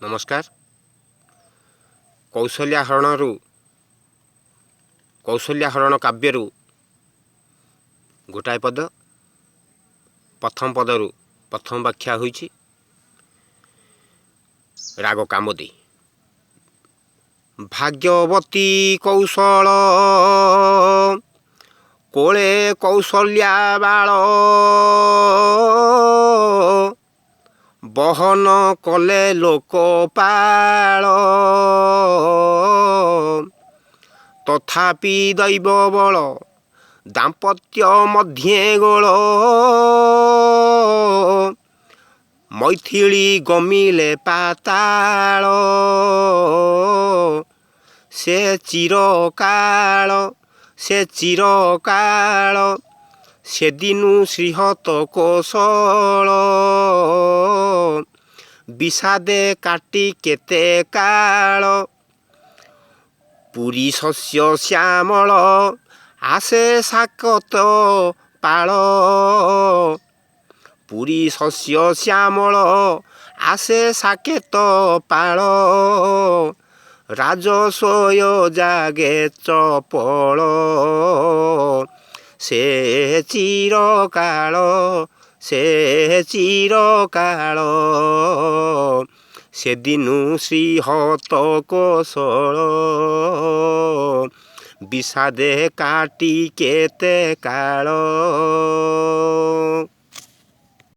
नमस्कार। कौशल्याहरण काव्यरू गोटाए पद प्रथम पदरू प्रथम व्याख्या होइछि राग कामोदी। भाग्यवती कौशल कोळे कौशल्या बाळ बहन कले लोकपाल तथापि दैव बल दाम्पत्य मध्ये गोल मैथिली गमिले पाताल से चिरकाल से दिनु श्रीहत कौशल विषादे काटी केते काल पुरी शस्य श्यामल आसे साकत पाल पुरी शस्य श्यामल आसे साकेत पाल राजसोय जागे चपल से चिरकाल से दिनु श्रीहत कौशल विषादे काटी केते काल।